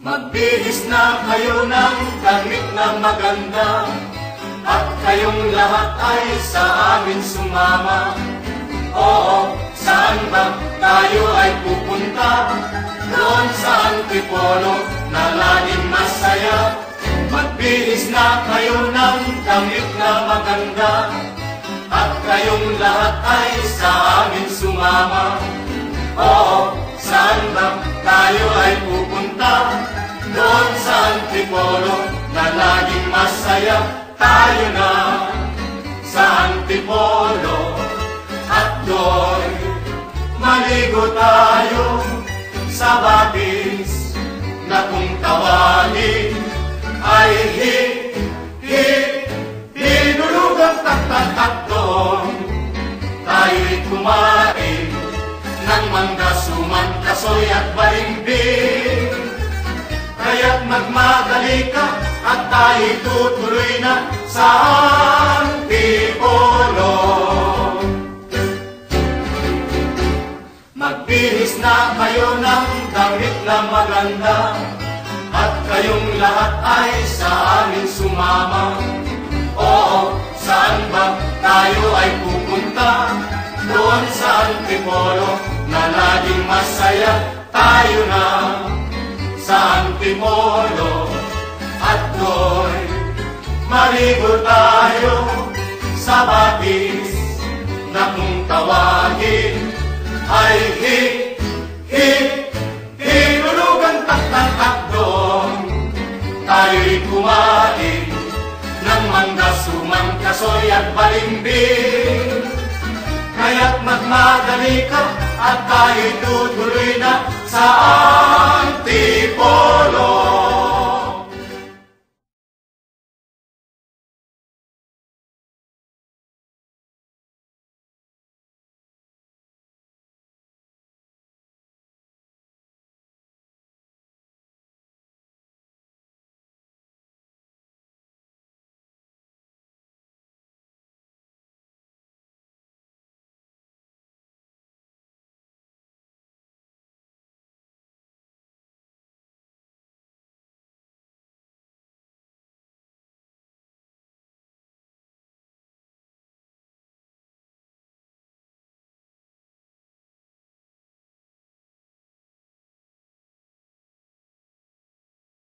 Magbihis na kayo ng damit na maganda, at kayong lahat ay sa amin sumama. Oo, saan ba tayo ay pupunta? Doon sa Antipolo na laging masaya. Magbihis na kayo ng damit na maganda, at kayong lahat ay sa amin sumama. Oo, saan ba tayo ay pupunta? Doon sa Antipolo na laging masaya. Tayo na sa Antipolo, at doon maligo tayo sa batis na kung tawagin ay hinulugang taktak, at doon tayo'y kumain ng mangga, suman, kasoy at balimbing. Kaya't magmadali ka at tayo'y tutuloy na sa Antipolo. Magbihis na kayo ng damit na maganda, at kayong lahat ay sa amin sumama. Oo, saan ba tayo ay pupunta? Doon sa Antipolo na laging masaya. Tayo na sa Antipolo, at doon maligo tayo sa batis na kung tawagin ay hinulugan taktak, at doon tayo'y kumain ng mangga, suman, kasoy at balimbing. Kaya't magmadali ka at tayo'y tutuloy na sa